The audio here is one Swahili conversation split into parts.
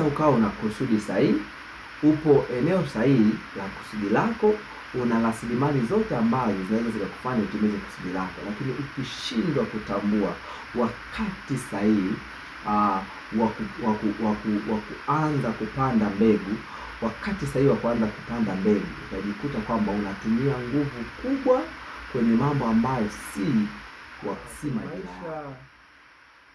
ukawa una kusudi sahihi, upo eneo sahihi la kusudi lako, una rasilimali zote ambazo zinaweza zikakufanya utimize kusudi lako, lakini ukishindwa kutambua wakati sahihi wa kuanza kupanda mbegu, wakati sahihi wa kuanza kupanda mbegu, utajikuta kwamba unatumia nguvu kubwa kwenye mambo ambayo si maisha.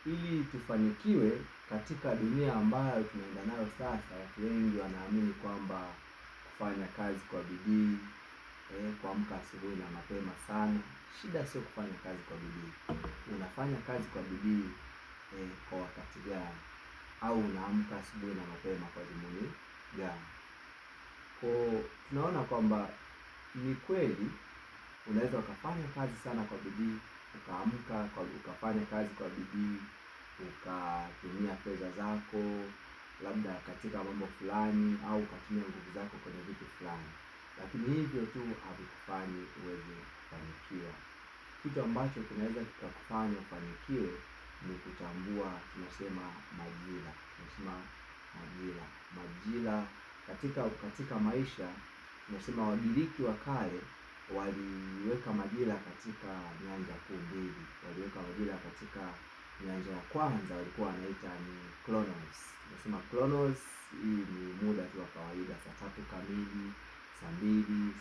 Ili tufanikiwe katika dunia ambayo tunaenda nayo sasa, watu wengi wanaamini kwamba kufanya kazi kwa bidii, kuamka asubuhi na mapema sana. Shida sio kufanya kazi kwa bidii. Unafanya kazi kwa bidii kwa wakati gani? Au unaamka asubuhi na mapema kwa dhumuni gani? Kwa tunaona kwamba ni kweli unaweza ukafanya kazi sana kwa bidii, ukaamka ukafanya kazi kwa bidii, ukatumia fedha zako labda katika mambo fulani, au ukatumia nguvu zako kwenye vitu fulani, lakini hivyo tu havikufanyi uweze kufanikiwa. Kitu ambacho kinaweza kikakufanya ufanikiwe ni kutambua, tunasema majira. Katika maisha tunasema Wagiriki wa kale waliweka majira katika nyanja kuu mbili. Waliweka majira katika nyanja ya kwanza walikuwa wanaita ni chronos. Tunasema chronos, hii ni muda tu wa kawaida, saa 3 kamili, saa 2,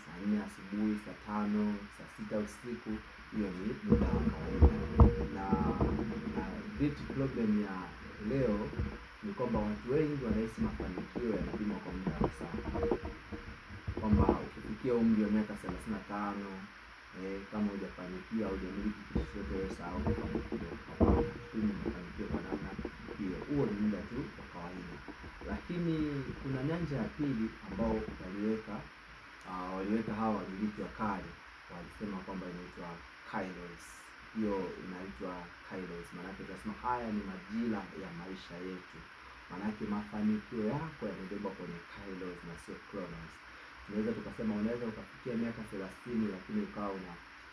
saa 4 asubuhi, saa 5, saa 6 usiku. Hiyo ni muda wa kawaida. Na great problem ya leo ni kwamba watu wengi wanahisi mafanikio yanapimwa kwa muda wa saa, kwamba ukifikia umri wa miaka 35 kama hujafanikiwa, hujamiliki kitu chochote, sahau kufanikiwa. Mafanikio kwa namna hiyo, huo ni muda tu wa kawaida. Lakini kuna nyanja ya pili ambao waliweka hawa Wagiriki wa kale, walisema kwamba inaitwa kairos. Hiyo inaitwa kairos, maanake tunasema haya ni majira ya maisha yetu. Maanake mafanikio yako yamebebwa kwenye kairos na sio chronos. Tunaweza tukasema unaweza ukafikia miaka 30 lakini ukawa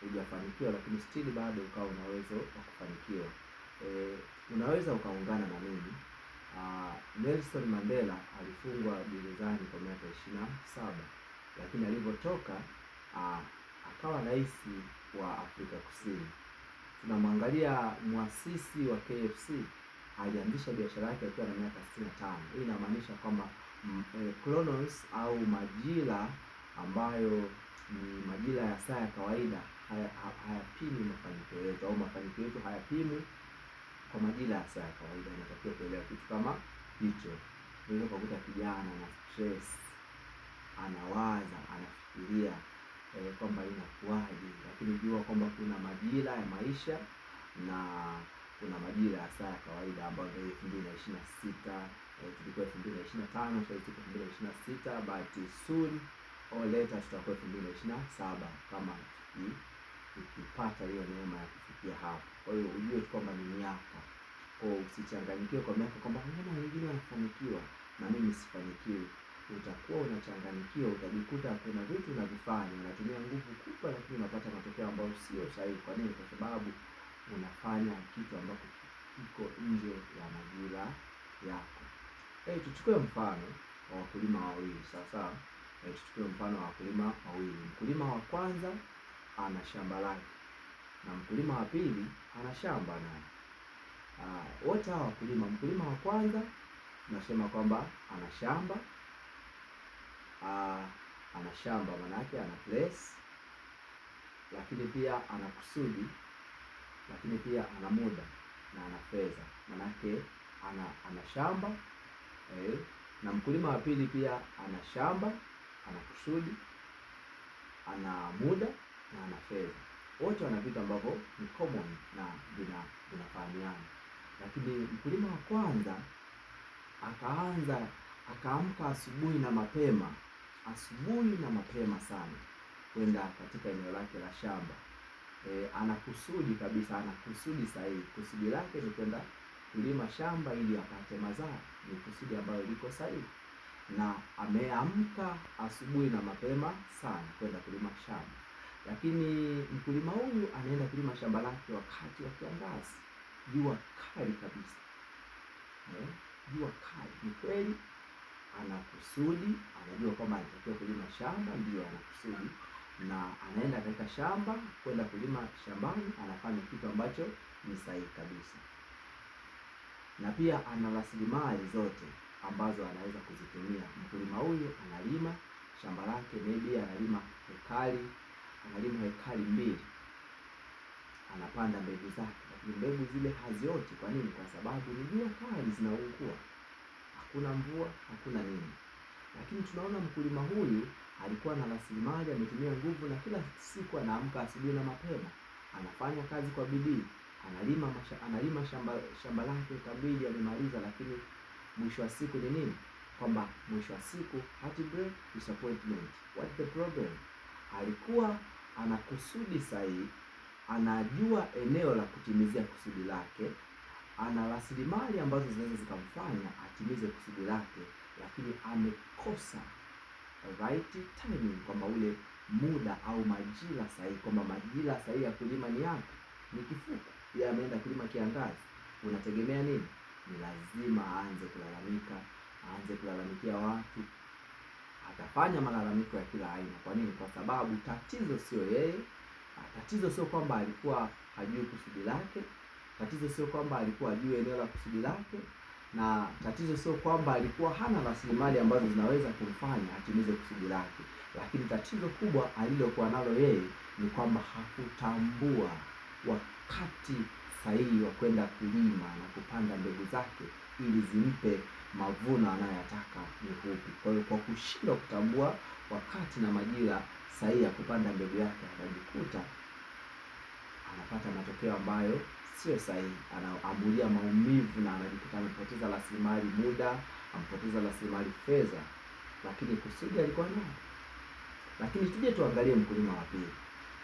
hujafanikiwa, lakini still bado ukawa una uwezo wa kufanikiwa. Unaweza ukaungana na mimi. Nelson Mandela alifungwa gerezani kwa miaka 27, lakini alipotoka akawa rais wa Afrika Kusini. Tunamwangalia muasisi wa KFC, alianzisha biashara yake akiwa na miaka 65. Hii inamaanisha kwamba chronos au majira ambayo ni majira ya saa ya kawaida hayapimi mafanikio yetu, au mafanikio yetu hayapimi kwa majira ya saa ya kawaida. Inatakiwa kuelewa kitu kama hicho. Unaweza kukuta kijana na stress, anawaza, anafikiria kwamba inakuwaje, lakini jua kwamba kuna majira ya maisha na kuna majira ya saa ya kawaida ambayo ndio 2026. Tulikuwa 2025, sasa tuko 2026, but soon or later tutakuwa 2027 kama tukipata hiyo neema ya kufikia hapo. Kwa hiyo ujue kwamba ni miaka. Kwa usichanganyikiwe kwa miaka kwamba mbona wengine wanafanikiwa na mimi sifanikiwi. Utakuwa unachanganyikiwa, utajikuta kuna vitu unavifanya, unatumia nguvu kubwa, lakini unapata matokeo ambayo sio sahihi. Kwa nini? Kwa sababu unafanya kitu ambacho kiko nje ya majira yako. Tuchukue mfano wa wakulima wawili. Sasa tuchukue mfano wa wakulima wawili. Mkulima wa kwanza ana shamba lake na mkulima wa pili ana shamba naye. Wote hawa wakulima, mkulima wa kwanza tunasema kwamba ana shamba, maana yake ana place, lakini pia ana kusudi, lakini pia ana muda na ana fedha. Maana yake ana shamba na mkulima wa pili pia ana shamba, ana kusudi, ana muda na ana fedha. Wote wana vitu ambavyo ni common na vinafahamiana. Lakini mkulima wa kwanza akaamka asubuhi na mapema sana kwenda katika eneo lake la shamba. Ana kusudi kabisa, ana kusudi sahihi. Kusudi lake ni kwenda kulima shamba ili apate mazao. Ni kusudi ambalo liko sahihi, na ameamka asubuhi na mapema sana kwenda kulima shamba. Lakini mkulima huyu anaenda kulima shamba lake wakati wa kiangazi, jua kali kabisa. jua kali. Ni kweli ana kusudi, anajua kwamba anatakiwa kulima shamba, ndio ana kusudi, na anaenda katika shamba kwenda kulima shambani, anafanya kitu ambacho ni sahihi kabisa. Na pia ana rasilimali zote ambazo anaweza kuzitumia. Mkulima huyu analima shamba lake, maybe analima hekari 2, anapanda mbegu zake, lakini mbegu zile hazioti. Kwa nini? Kwa sababu ni jua kali, zinaungua, hakuna mvua, hakuna nini. Lakini tunaona mkulima huyu alikuwa na rasilimali, ametumia nguvu, na kila siku anaamka asubuhi na mapema, anafanya kazi kwa bidii, analima shamba lake kabili, amemaliza. Lakini mwisho wa siku ni nini? Kwamba mwisho wa siku heartbreak, disappointment. What the problem? Alikuwa ana kusudi sahihi, anajua eneo la kutimizia kusudi lake, ana rasilimali ambazo zinaweza zikamfanya atimize kusudi lake, lakini amekosa right timing, kwamba ule muda au majira sahihi, kwamba majira sahihi ya kulima ni yapi? Ni kifuku. Yeye ameenda kulima kiangazi. Unategemea nini? Ni lazima aanze kulalamika, aanze kulalamikia watu, atafanya malalamiko ya kila aina. Kwa nini? Kwa sababu tatizo sio yeye, tatizo sio kwamba alikuwa hajui kusudi lake, tatizo sio kwamba alikuwa hajui eneo la kusudi lake, na tatizo sio kwamba alikuwa hana rasilimali ambazo zinaweza kumfanya atimize kusudi lake. Lakini tatizo kubwa alilokuwa nalo yeye ni kwamba hakutambua wakati sahihi wa kwenda kulima na kupanda mbegu zake ili zimpe mavuno anayoyataka ni upi. Kwa hiyo kwa kushindwa kutambua wakati na majira sahihi ya kupanda mbegu yake, akajikuta anapata matokeo ambayo sio sahihi, anaambulia maumivu, na anajikuta amepoteza rasilimali muda, amepoteza rasilimali fedha, lakini kusudi alikuwa nayo. Lakini tuje tuangalie mkulima wa pili.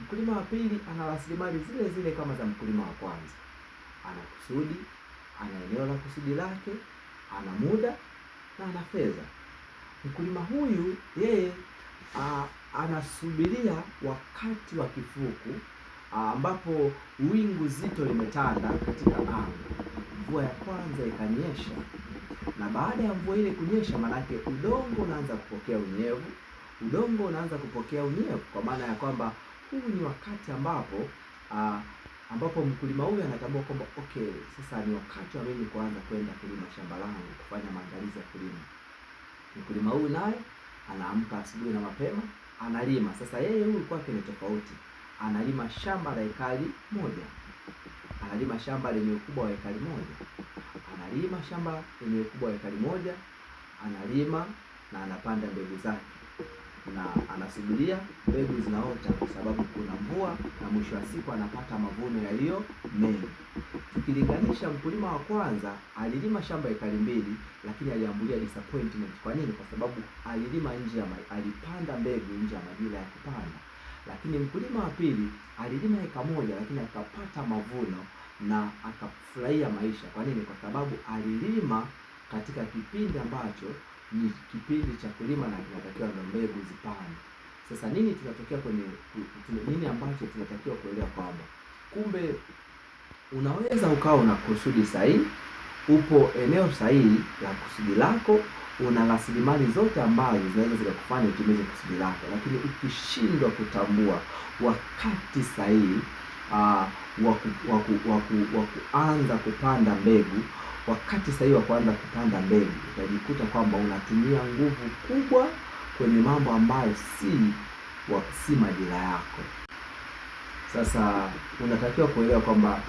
Mkulima wa pili ana rasilimali zile zile kama za mkulima wa kwanza. Ana kusudi, ana eneo la kusudi lake, ana muda na ana fedha. Mkulima huyu yeye anasubiria wakati wa kifuku, ambapo wingu zito limetanda katika anga. Mvua ya kwanza ikanyesha, na baada ya mvua ile kunyesha, manake udongo unaanza kupokea unyevu, kwa maana ya kwamba huu ni wakati ambapo mkulima huyu anatambua kwamba okay, sasa ni wakati wa mimi kuanza kwenda kulima shamba langu, kufanya maandalizi ya kulima. Mkulima huyu naye anaamka asubuhi na mapema, analima. Sasa yeye huyu kwake ni tofauti. Analima shamba la ekari 1. Analima shamba lenye ukubwa wa ekari 1. Analima na anapanda mbegu zake, na anasubiria mbegu zinaota, kwa sababu kuna mvua, na mwisho wa siku anapata mavuno yaliyo mengi. Tukilinganisha, mkulima wa kwanza alilima shamba ekari 2, lakini aliambulia disappointment. Kwa nini? Kwa sababu alipanda mbegu nje ya majira ya kupanda. Lakini mkulima wa pili alilima eka 1, lakini akapata mavuno na akafurahia maisha. Kwa nini? Kwa sababu alilima katika kipindi ambacho ni kipindi cha kulima na kinatakiwa na mbegu zipande. Sasa nini tunatokea nini ambacho tunatakiwa kuelewa? Kwamba kumbe unaweza ukawa una kusudi sahihi, upo eneo sahihi la kusudi lako, una rasilimali zote ambazo zinaweza zikakufanya utimize kusudi lako, lakini ukishindwa kutambua wakati sahihi wa kuanza kupanda mbegu, wakati sahihi wa kuanza kupanda mbegu, utajikuta kwamba unatumia nguvu kubwa kwenye mambo ambayo si majira yako. Sasa unatakiwa kuelewa kwamba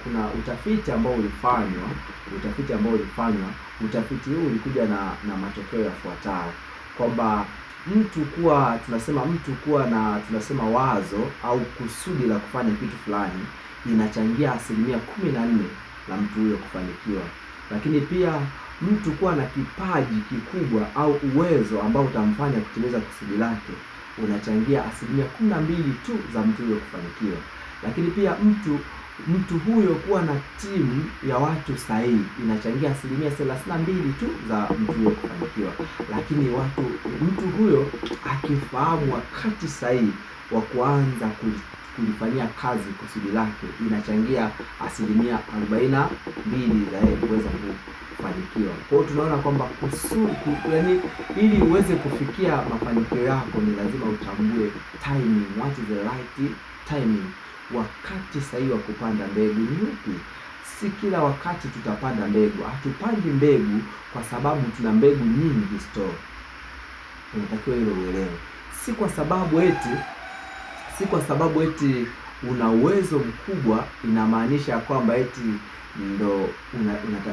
kuna utafiti ambao ulifanywa. Utafiti huu ulikuja na matokeo yafuatayo, kwamba mtu kuwa na wazo au kusudi la kufanya kitu fulani inachangia 14% la mtu huyo kufanikiwa. Lakini pia mtu kuwa na kipaji kikubwa au uwezo ambao utamfanya kutimiza kusudi lake unachangia 12% tu za mtu huyo kufanikiwa. Lakini pia mtu huyo kuwa na timu ya watu sahihi inachangia 32% tu za mtu huyo kufanikiwa. Lakini mtu huyo akifahamu wakati sahihi wa kuanza kulifanyia kazi kusudi lake inachangia 42% za yeye kuweza kufanikiwa. Kwa hiyo tunaona kwamba yaani ili uweze kufikia mafanikio yako ni lazima utambue timing. What is the right timing? Wakati sahihi wa kupanda mbegu ni upi? Si kila wakati tutapanda mbegu. Hatupandi mbegu kwa sababu tuna mbegu nyingi store. Unatakiwa hilo uelewe. Si kwa sababu eti una uwezo mkubwa inamaanisha kwamba eti ndo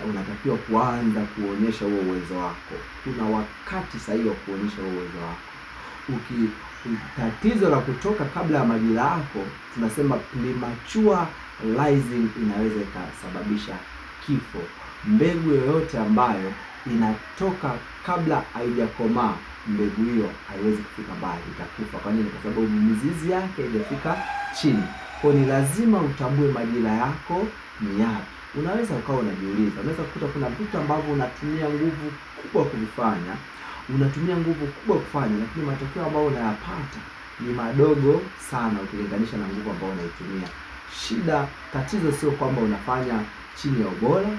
unatakiwa kuanza kuonyesha huo uwezo wako. Kuna wakati sahihi wa kuonyesha huo uwezo wako. Tatizo la kutoka kabla ya majira yako, tunasema premature rising, inaweza ikasababisha kifo. Mbegu yoyote ambayo inatoka kabla haijakomaa, mbegu hiyo haiwezi kufika mbali, itakufa. Kwa nini? Kwa sababu mizizi yake haijafika chini. Kwa ni lazima utambue majira yako ni yapi. Unaweza ukawa unajiuliza, unaweza kukuta kuna vitu ambavyo unatumia nguvu kubwa kuvifanya, lakini matokeo ambayo unayapata ni madogo sana ukilinganisha na nguvu ambayo unaitumia. Tatizo sio kwamba unafanya chini ya ubora,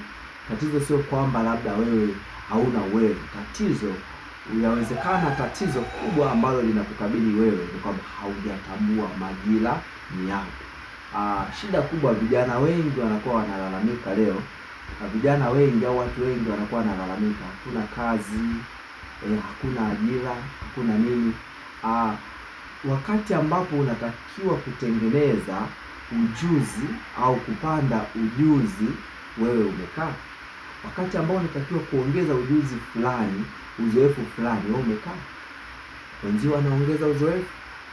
tatizo sio kwamba labda wewe hauna uwezo. Tatizo kubwa ambalo linakukabili wewe ni kwamba haujatambua majira ni yapi. Shida kubwa, vijana wengi wanakuwa wanalalamika leo, vijana wengi au watu wengi wanakuwa wanalalamika hakuna kazi, hakuna ajira, hakuna nini. Wakati ambapo unatakiwa kutengeneza ujuzi au kupanda ujuzi, wewe umekaa. Wakati ambao unatakiwa kuongeza ujuzi fulani, uzoefu fulani, wewe umekaa. Wenzio wanaongeza uzoefu,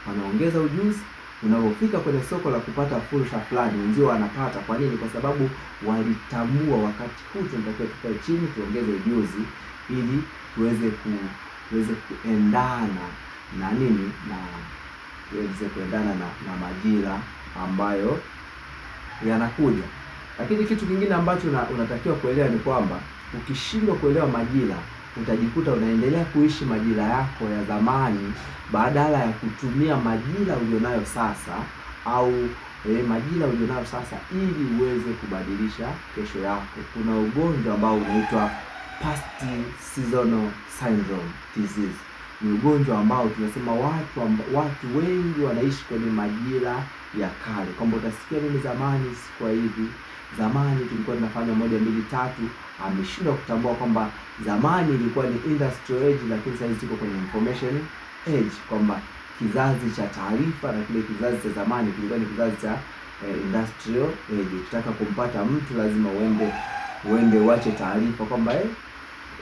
wanaongeza ujuzi. Unapofika kwenye soko la kupata fursa fulani, wenzio wanapata. Kwa nini? Kwa sababu walitambua wakati huu tunatakiwa tukae chini, tuongeze ujuzi ili tuweze kuendana na nini, tuweze kuendana na majira ambayo yanakuja. Lakini kitu kingine ambacho unatakiwa kuelewa ni kwamba ukishindwa kuelewa majira, utajikuta unaendelea kuishi majira yako ya zamani badala ya kutumia majira ulionayo sasa majira ulionayo sasa ili uweze kubadilisha kesho yako. Kuna ugonjwa ambao unaitwa past seasonal syndrome disease. Ni ugonjwa ambao tunasema watu wengi wanaishi kwenye majira ya kale. Kwamba utasikia mimi zamani sikuwa hivi, zamani tulikuwa tunafanya 1 2 3. Ameshindwa kutambua kwamba zamani ilikuwa ni industrial age, lakini sasa tuko kwenye information age, kwamba kizazi cha taarifa na kile kizazi cha zamani kilikuwa ni kizazi cha industrial age. Ukitaka kumpata mtu lazima uende uache taarifa kwamba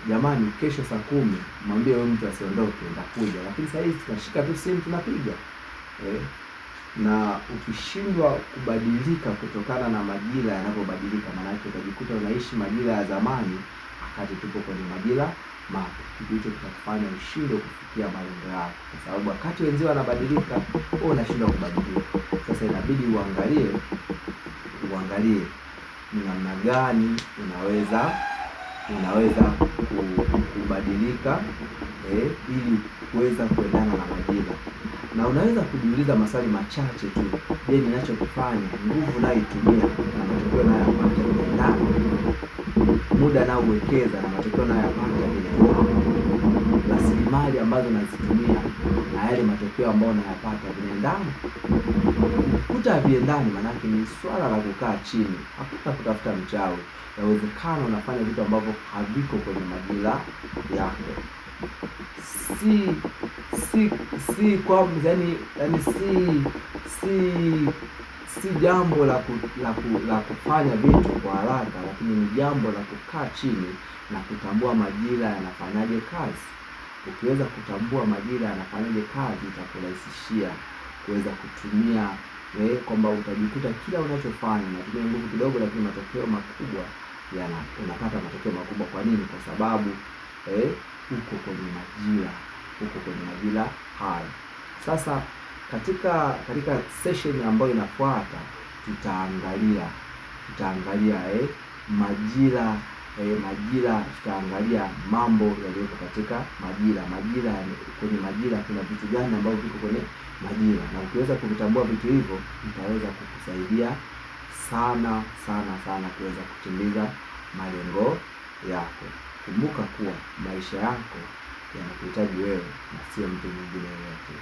jamani, kesho saa 10 mwambie wewe mtu asiondoke, nitakuja. Lakini sasa hivi tunashika tu simu tunapiga. Na ukishindwa kubadilika kutokana na majira yanapobadilika, maana yake utajikuta unaishi majira ya zamani wakati tupo kwenye majira mapya. Kitu hicho kitakufanya ushindwe kufikia malengo yako, kwa sababu wakati wenzao wanabadilika, wewe unashindwa kubadilika. Sasa inabidi uangalie ni namna gani unaweza kubadilika ili kuweza kuendana na majira. Na unaweza kujiuliza maswali machache tu. Je, ninachokifanya, nguvu nayoitumia na matokeo nayopata vinaendana? Muda naowekeza na matokeo nayopata vinaendana? Rasilimali ambazo nazitumia na yale matokeo ambayo nayapata vinaendana? Ukikuta haviendani, maanake ni swala la kukaa chini, hakuna kutafuta mchawi. Yawezekana unafanya vitu ambavyo haviko kwenye majira yako. Si jambo la kufanya vitu kwa haraka, lakini ni jambo la kukaa chini na kutambua majira yanafanyaje kazi. Ukiweza kutambua majira yanafanyaje kazi, itakurahisishia kuweza kutumia kwamba utajikuta kila unachofanya unatumia nguvu kidogo, lakini matokeo makubwa unapata matokeo makubwa. Kwa nini? Kwa sababu uko kwenye majira haya. Sasa katika session ambayo inafuata tutaangalia majira, tutaangalia mambo yaliyoko katika majira. Kwenye majira kuna vitu gani ambavyo viko kwenye majira, na ukiweza kuvitambua vitu hivyo itaweza kukusaidia sana kuweza kutimiza malengo yako. Kumbuka kuwa maisha yako yanakuhitaji wewe na sio mtu mwingine yoyote.